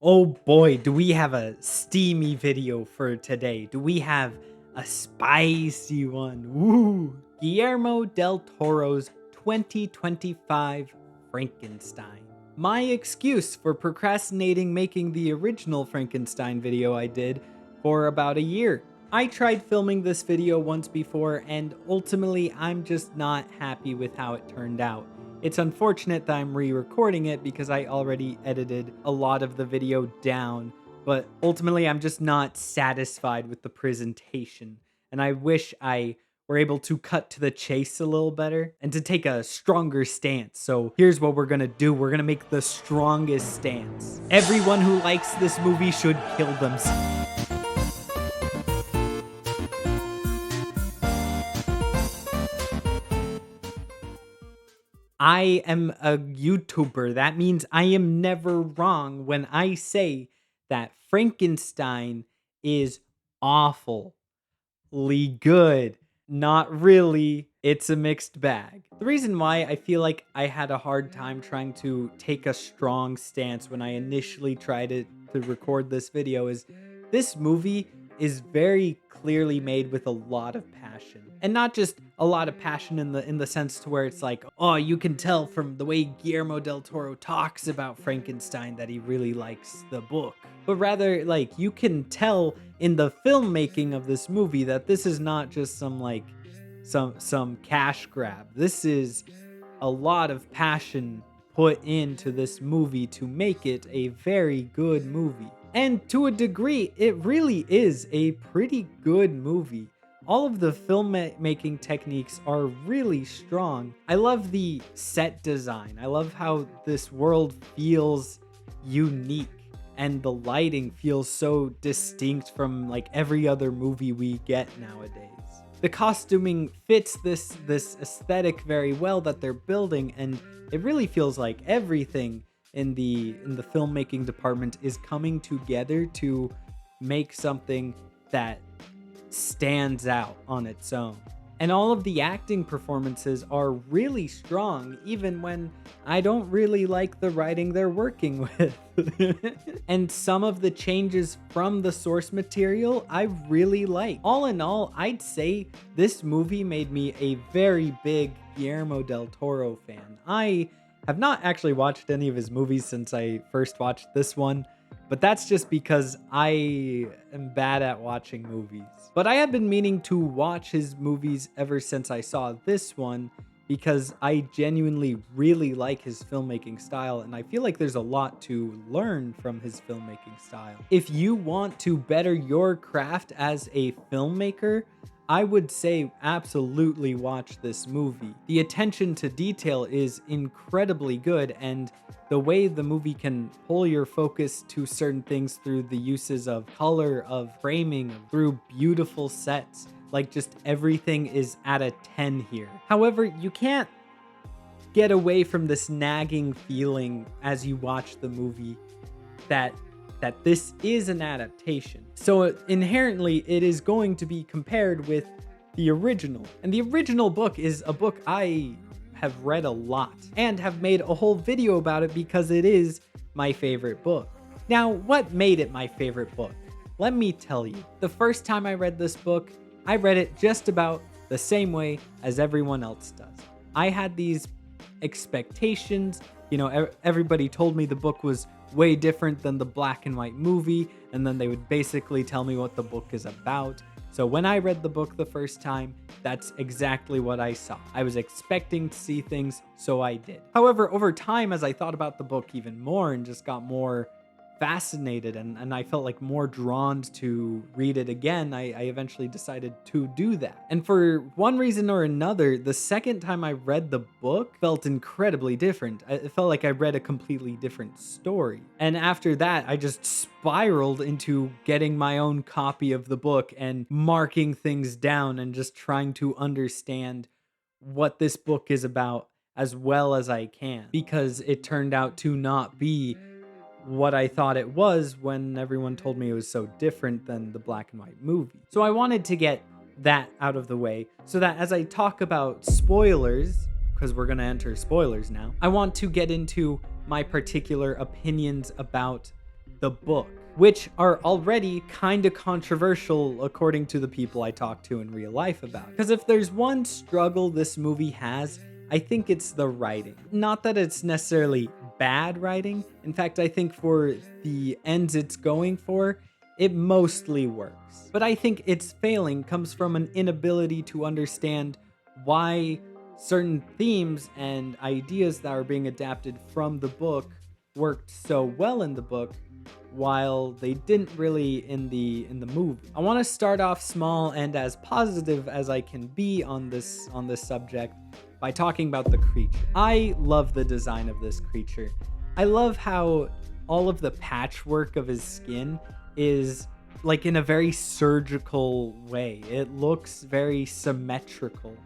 Oh boy, do we have a steamy video for today. Do we have a spicy one? Woo! Guillermo Del Toro's 2025 Frankenstein. My excuse for procrastinating making the original Frankenstein video I did for about a year. I tried filming this video once before and ultimately I'm just not happy with how it turned out. It's unfortunate that I'm re-recording it because I already edited a lot of the video down, but ultimately I'm just not satisfied with the presentation. And I wish I were able to cut to the chase a little better and to take a stronger stance. So here's what we're gonna do. We're gonna make the strongest stance. Everyone who likes this movie should kill themselves. I am a YouTuber. That means I am never wrong when I say that Frankenstein is awfully good. Not really. It's a mixed bag. The reason why I feel like I had a hard time trying to take a strong stance when I initially tried to record this video is this movie is very clearly made with a lot of passion. And not just a lot of passion in the sense to where it's like, oh, you can tell from the way Guillermo del Toro talks about Frankenstein that he really likes the book. But rather, like, you can tell in the filmmaking of this movie that this is not just some cash grab. This is a lot of passion put into this movie to make it a very good movie. And to a degree, it really is a pretty good movie. All of the filmmaking techniques are really strong. I love the set design. I love how this world feels unique and the lighting feels so distinct from like every other movie we get nowadays. The costuming fits this aesthetic very well that they're building, and it really feels like everything in the filmmaking department is coming together to make something that stands out on its own. And all of the acting performances are really strong, even when I don't really like the writing they're working with. And some of the changes from the source material I really like. All in all, I'd say this movie made me a very big Guillermo del Toro fan. I have not actually watched any of his movies since I first watched this one, but that's just because I am bad at watching movies. But I have been meaning to watch his movies ever since I saw this one because I genuinely really like his filmmaking style, and I feel like there's a lot to learn from his filmmaking style. If you want to better your craft as a filmmaker, I would say absolutely watch this movie. The attention to detail is incredibly good, and the way the movie can pull your focus to certain things through the uses of color, of framing, through beautiful sets, like just everything is at a 10 here. However, you can't get away from this nagging feeling as you watch the movie that this is an adaptation. So inherently, it is going to be compared with the original. And the original book is a book I have read a lot and have made a whole video about it because it is my favorite book. Now, what made it my favorite book? Let me tell you. The first time I read this book, I read it just about the same way as everyone else does. I had these expectations. You know, everybody told me the book was way different than the black and white movie, and then they would basically tell me what the book is about. So when I read the book the first time, that's exactly what I saw. I was expecting to see things, so I did. However, over time, as I thought about the book even more and just got more fascinated and I felt like more drawn to read it again, I eventually decided to do that. And for one reason or another, the second time I read the book felt incredibly different. It felt like I read a completely different story. And after that, I just spiraled into getting my own copy of the book and marking things down and just trying to understand what this book is about as well as I can, because it turned out to not be what I thought it was when everyone told me it was so different than the black and white movie. So I wanted to get that out of the way so that as I talk about spoilers, because we're going to enter spoilers now, I want to get into my particular opinions about the book, which are already kind of controversial according to the people I talk to in real life about. Because if there's one struggle this movie has, I think it's the writing. Not that it's necessarily bad writing. In fact, I think for the ends it's going for, it mostly works. But I think its failing comes from an inability to understand why certain themes and ideas that are being adapted from the book worked so well in the book while they didn't really in the movie. I want to start off small and as positive as I can be on this subject by talking about the creature. I love the design of this creature. I love how all of the patchwork of his skin is like in a very surgical way. It looks very symmetrical.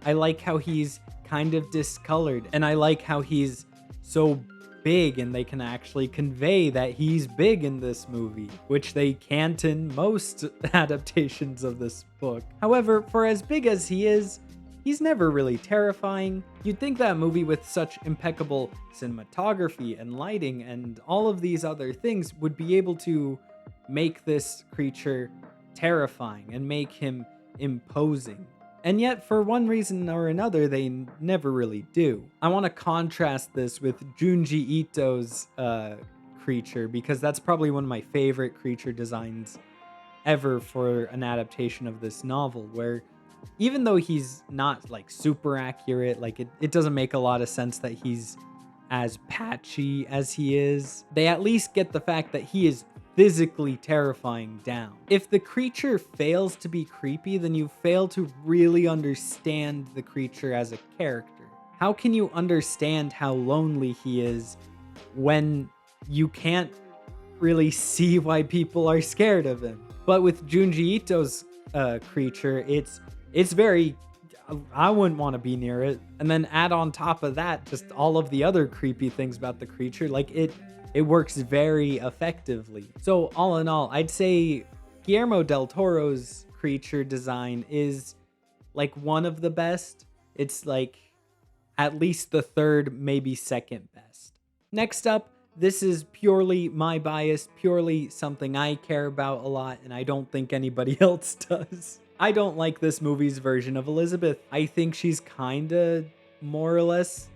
I like how he's kind of discolored, and I like how he's so big and they can actually convey that he's big in this movie, which they can't in most adaptations of this book. However, for as big as he is, he's never really terrifying. You'd think that a movie with such impeccable cinematography and lighting and all of these other things would be able to make this creature terrifying and make him imposing. And yet, for one reason or another, they never really do. I want to contrast this with Junji Ito's creature, because that's probably one of my favorite creature designs ever for an adaptation of this novel, where even though he's not like super accurate, like it doesn't make a lot of sense that he's as patchy as he is, they at least get the fact that he is physically terrifying down. If the creature fails to be creepy, then you fail to really understand the creature as a character. How can you understand how lonely he is when you can't really see why people are scared of him? But with Junji Ito's creature, it's very, I wouldn't want to be near it. And then add on top of that just all of the other creepy things about the creature, like it works very effectively. So all in all, I'd say Guillermo Del Toro's creature design is like one of the best. It's like at least the third, maybe second best. Next up, this is purely my bias, purely something I care about a lot, and I don't think anybody else does. I don't like this movie's version of Elizabeth. I think she's kinda more or less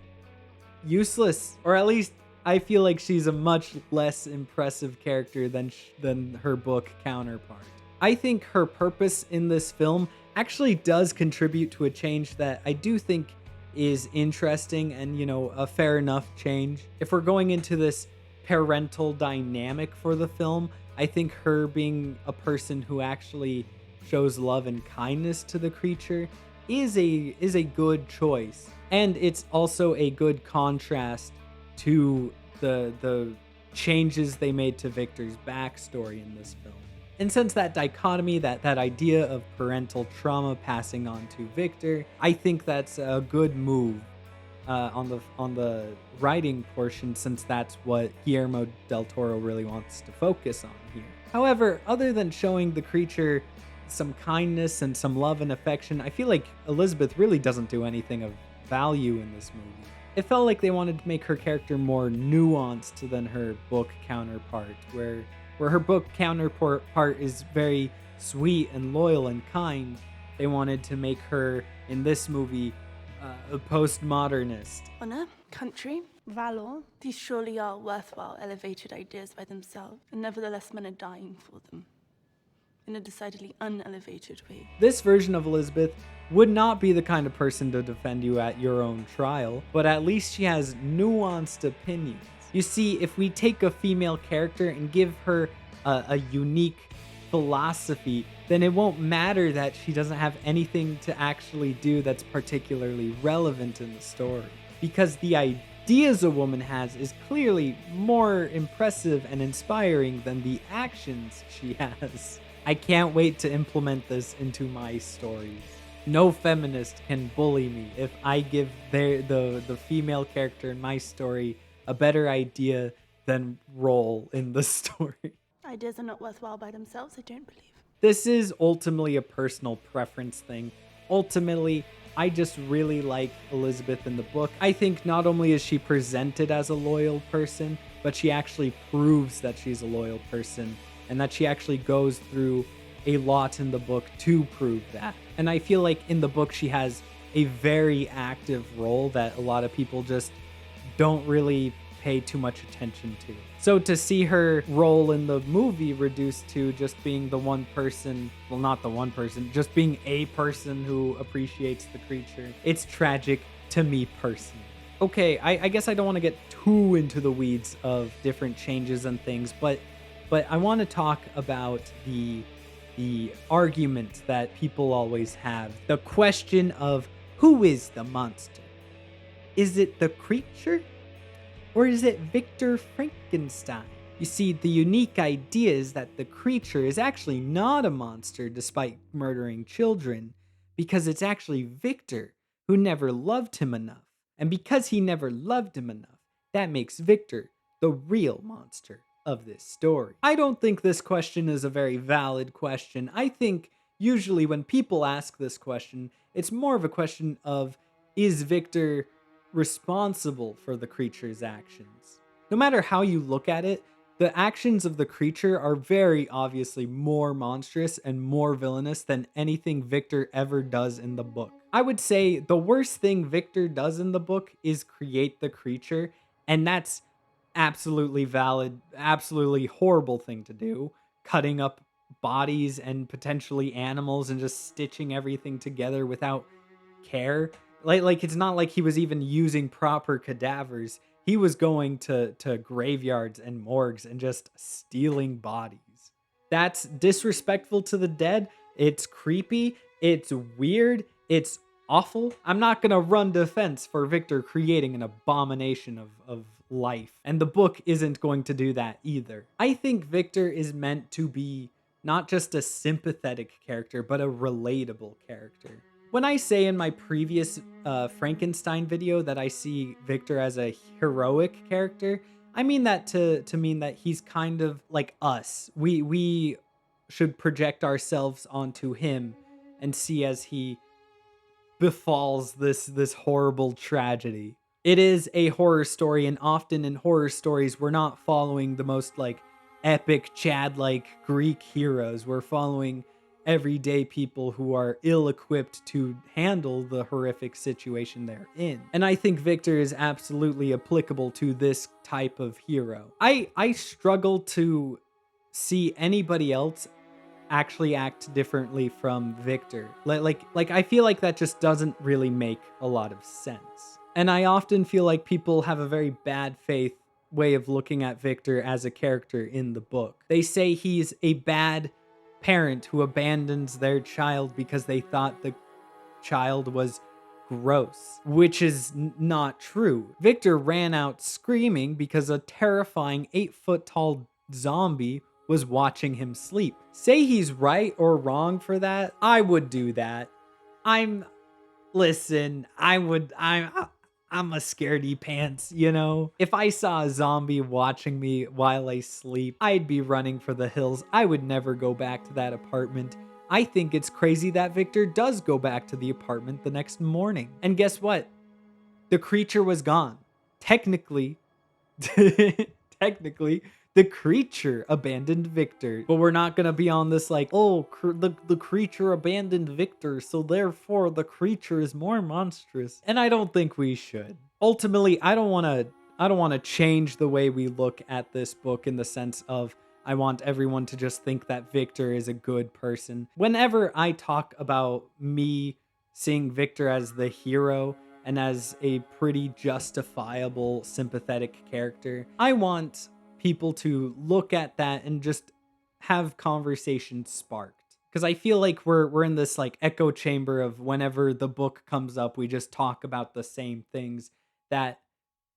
useless, or at least I feel like she's a much less impressive character than her book counterpart. I think her purpose in this film actually does contribute to a change that I do think is interesting and, a fair enough change. If we're going into this parental dynamic for the film, I think her being a person who actually shows love and kindness to the creature is a good choice. And it's also a good contrast to the changes they made to Victor's backstory in this film. And since that dichotomy, that idea of parental trauma passing on to Victor, I think that's a good move on the writing portion, since that's what Guillermo Del Toro really wants to focus on here. However, other than showing the creature some kindness and some love and affection, I feel like Elizabeth really doesn't do anything of value in this movie. It felt like they wanted to make her character more nuanced than her book counterpart, where her book counterpart is very sweet and loyal and kind. They wanted to make her, in this movie, a postmodernist. Honor, country, valor, these surely are worthwhile, elevated ideas by themselves, and nevertheless men are dying for them, in a decidedly unelevated way. This version of Elizabeth would not be the kind of person to defend you at your own trial, but at least she has nuanced opinions. You see, if we take a female character and give her a unique philosophy, then it won't matter that she doesn't have anything to actually do that's particularly relevant in the story. Because the ideas a woman has is clearly more impressive and inspiring than the actions she has. I can't wait to implement this into my stories. No feminist can bully me if I give the female character in my story a better idea than role in the story. Ideas are not worthwhile by themselves, I don't believe. This is ultimately a personal preference thing. Ultimately, I just really like Elizabeth in the book. I think not only is she presented as a loyal person, but she actually proves that she's a loyal person and that she actually goes through a lot in the book to prove that. And I feel like in the book, she has a very active role that a lot of people just don't really pay too much attention to. So to see her role in the movie reduced to just being the one person, well, not the one person, just being a person who appreciates the creature, it's tragic to me personally. Okay, I guess I don't want to get too into the weeds of different changes and things, but I want to talk about the argument that people always have. The question of who is the monster? Is it the creature? Or is it Victor Frankenstein? You see, the unique idea is that the creature is actually not a monster despite murdering children, because it's actually Victor who never loved him enough. And because he never loved him enough, that makes Victor the real monster of this story. I don't think this question is a very valid question. I think usually when people ask this question, it's more of a question of, is Victor responsible for the creature's actions? No matter how you look at it, the actions of the creature are very obviously more monstrous and more villainous than anything Victor ever does in the book. I would say the worst thing Victor does in the book is create the creature, and that's absolutely valid, absolutely horrible thing to do. Cutting up bodies and potentially animals and just stitching everything together without care. Like it's not like he was even using proper cadavers. He was going to graveyards and morgues and just stealing bodies. That's disrespectful to the dead. It's creepy. It's weird. It's awful. I'm not gonna run defense for Victor creating an abomination of life. And the book isn't going to do that either. I think Victor is meant to be not just a sympathetic character, but a relatable character. When I say in my previous Frankenstein video that I see Victor as a heroic character, I mean that to mean that he's kind of like us. We should project ourselves onto him and see as he befalls this horrible tragedy. It is a horror story, and often in horror stories, we're not following the most like epic Chad like Greek heroes. We're following everyday people who are ill equipped to handle the horrific situation they're in. And I think Victor is absolutely applicable to this type of hero. I struggle to see anybody else actually act differently from Victor. Like I feel like that just doesn't really make a lot of sense. And I often feel like people have a very bad faith way of looking at Victor as a character in the book. They say he's a bad parent who abandons their child because they thought the child was gross, which is not true. Victor ran out screaming because a terrifying 8-foot tall zombie was watching him sleep. Say he's right or wrong for that. I would do that. I'm listen, I'm a scaredy pants, you know? If I saw a zombie watching me while I sleep, I'd be running for the hills. I would never go back to that apartment. I think it's crazy that Victor does go back to the apartment the next morning. And guess what? The creature was gone. Technically, technically, the creature abandoned Victor. But we're not gonna be on this like, oh, the creature abandoned Victor, so therefore the creature is more monstrous. And I don't think we should. Ultimately, I don't wanna change the way we look at this book in the sense of I want everyone to just think that Victor is a good person. Whenever I talk about me seeing Victor as the hero and as a pretty justifiable, sympathetic character, I want people to look at that and just have conversations sparked. Because I feel like we're in this like echo chamber of whenever the book comes up, we just talk about the same things that,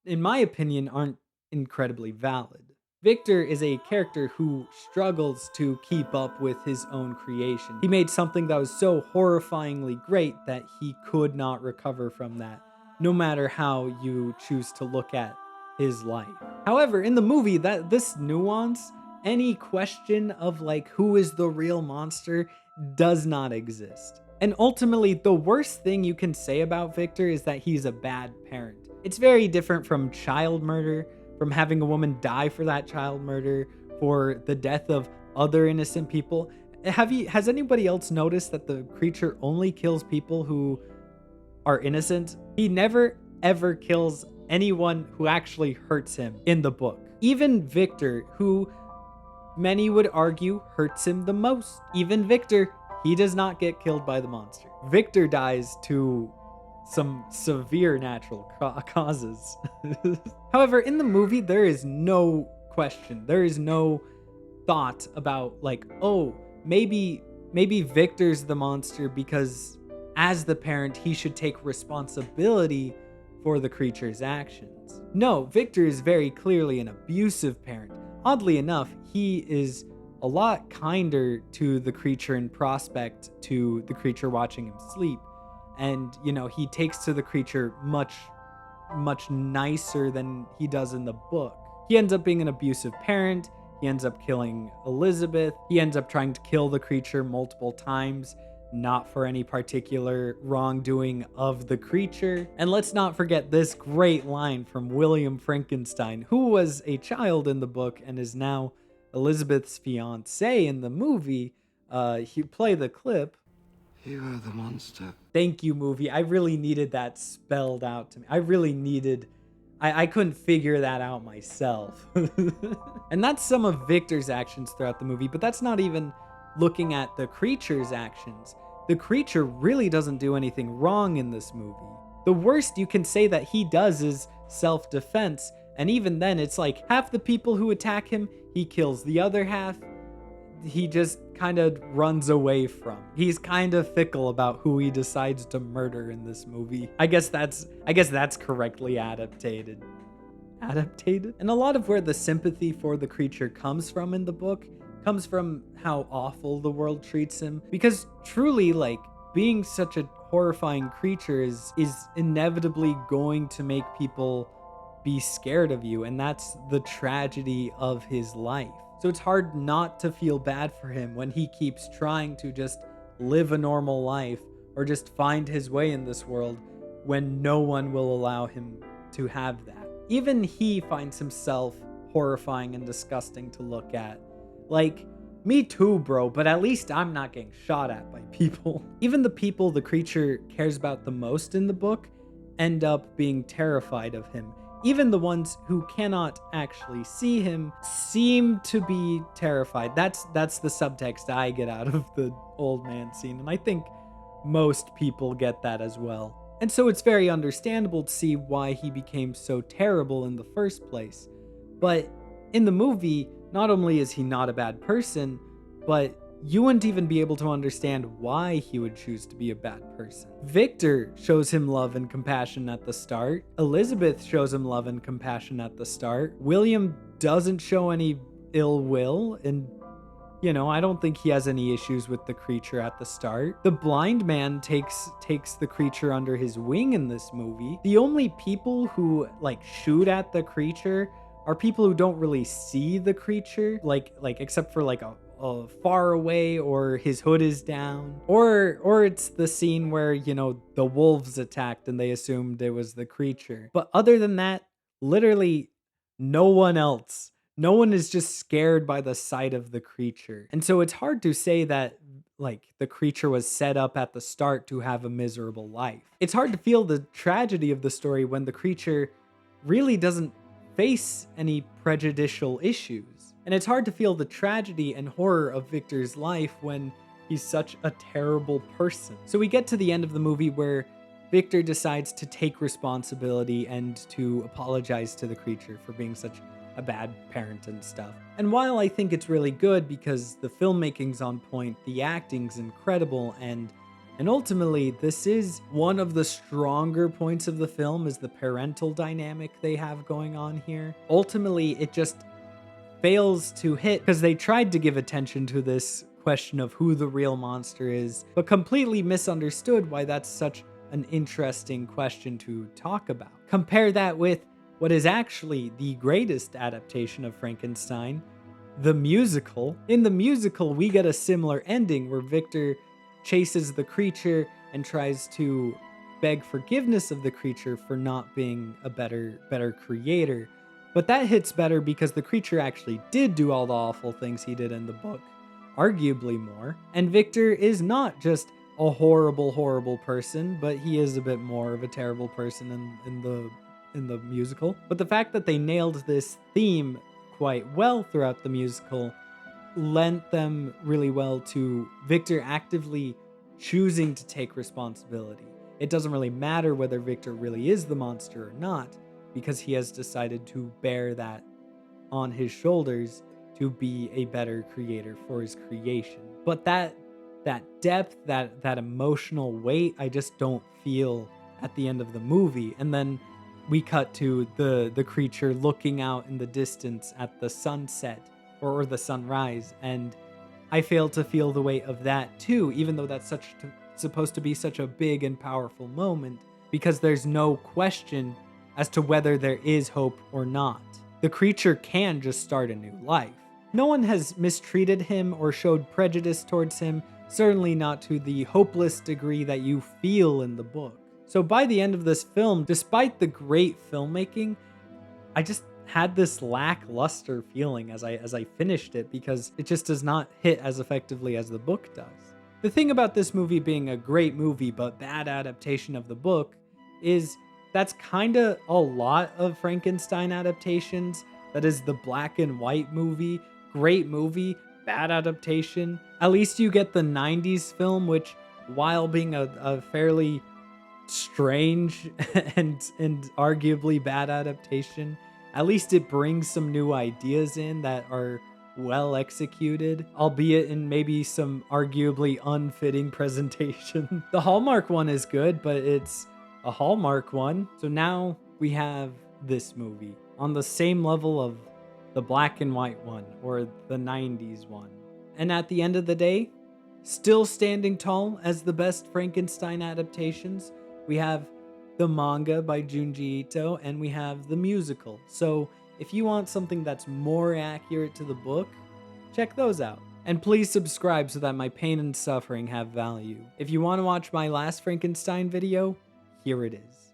in my opinion, aren't incredibly valid. Victor is a character who struggles to keep up with his own creation. He made something that was so horrifyingly great that he could not recover from that, no matter how you choose to look at his life. However, in the movie, that this nuance, any question of like who is the real monster does not exist. And ultimately, the worst thing you can say about Victor is that he's a bad parent. It's very different from child murder, from having a woman die for that child murder, for the death of other innocent people. Has anybody else noticed that the creature only kills people who are innocent? He never ever kills anyone who actually hurts him in the book. Even Victor, who many would argue hurts him the most. Even Victor, he does not get killed by the monster. Victor dies to some severe natural causes. However, in the movie, there is no question. There is no thought about like, oh, maybe Victor's the monster because as the parent, he should take responsibility for the creature's actions. No, Victor is very clearly an abusive parent. Oddly enough, he is a lot kinder to the creature in prospect to the creature watching him sleep. And, he takes to the creature much nicer than he does in the book. He ends up being an abusive parent. He ends up killing Elizabeth. He ends up trying to kill the creature multiple times, not for any particular wrongdoing of the creature. And let's not forget this great line from William Frankenstein, who was a child in the book and is now Elizabeth's fiance in the movie. He play the clip. You are the monster. Thank you, movie. I really needed that spelled out to me. I couldn't figure that out myself. And that's some of Victor's actions throughout the movie, but that's not even looking at the creature's actions. The creature really doesn't do anything wrong in this movie. The worst you can say that he does is self-defense, and even then it's like half the people who attack him, he kills. The other half, he just kind of runs away from. He's kind of fickle about who he decides to murder in this movie. I guess that's correctly adapted. And a lot of where the sympathy for the creature comes from in the book comes from how awful the world treats him. Because truly, like, being such a horrifying creature is inevitably going to make people be scared of you, and that's the tragedy of his life. So it's hard not to feel bad for him when he keeps trying to just live a normal life or just find his way in this world when no one will allow him to have that. Even he finds himself horrifying and disgusting to look at. Like, me too, bro, but at least I'm not getting shot at by people. Even the people the creature cares about the most in the book end up being terrified of him. Even the ones who cannot actually see him seem to be terrified. That's the subtext I get out of the old man scene, and I think most people get that as well. And so it's very understandable to see why he became so terrible in the first place. But in the movie, not only is he not a bad person, but you wouldn't even be able to understand why he would choose to be a bad person. Victor shows him love and compassion at the start. Elizabeth shows him love and compassion at the start. William doesn't show any ill will, and I don't think he has any issues with the creature at the start. The blind man takes the creature under his wing in this movie. The only people who shoot at the creature are people who don't really see the creature, like except for a far away, or his hood is down, or it's the scene where the wolves attacked and they assumed it was the creature. But other than that, literally no one is just scared by the sight of the creature. And so it's hard to say that the creature was set up at the start to have a miserable life. It's hard to feel the tragedy of the story when the creature really doesn't face any prejudicial issues. And it's hard to feel the tragedy and horror of Victor's life when he's such a terrible person. So we get to the end of the movie where Victor decides to take responsibility and to apologize to the creature for being such a bad parent and stuff. And while I think it's really good because the filmmaking's on point, the acting's incredible, and ultimately this is one of the stronger points of the film is the parental dynamic they have going on here. Ultimately, it just fails to hit because they tried to give attention to this question of who the real monster is, but completely misunderstood why that's such an interesting question to talk about. Compare that with what is actually the greatest adaptation of Frankenstein, the musical. In the musical, we get a similar ending where Victor chases the creature and tries to beg forgiveness of the creature for not being a better creator. But that hits better because the creature actually did do all the awful things he did in the book, arguably more. And Victor is not just a horrible, horrible person, but he is a bit more of a terrible person in the musical. But the fact that they nailed this theme quite well throughout the musical lent them really well to Victor actively choosing to take responsibility. It doesn't really matter whether Victor really is the monster or not, because he has decided to bear that on his shoulders to be a better creator for his creation. But that depth, that emotional weight, I just don't feel at the end of the movie. And then we cut to the creature looking out in the distance at the sunset or the sunrise, and I fail to feel the weight of that too, even though that's supposed to be such a big and powerful moment, because there's no question as to whether there is hope or not. The creature can just start a new life. No one has mistreated him or showed prejudice towards him, certainly not to the hopeless degree that you feel in the book. So by the end of this film, despite the great filmmaking, I just had this lackluster feeling as I finished it, because it just does not hit as effectively as the book does. The thing about this movie being a great movie but bad adaptation of the book is that's kind of a lot of Frankenstein adaptations. That is the black and white movie, great movie, bad adaptation. At least you get the 90s film, which, while being a fairly strange and arguably bad adaptation, at least it brings some new ideas in that are well executed, albeit in maybe some arguably unfitting presentation. The Hallmark one is good, but it's a Hallmark one. So now we have this movie on the same level of the black and white one or the 90s one. And at the end of the day, still standing tall as the best Frankenstein adaptations, we have the manga by Junji Ito, and we have the musical. So if you want something that's more accurate to the book, check those out. And please subscribe so that my pain and suffering have value. If you want to watch my last Frankenstein video, here it is.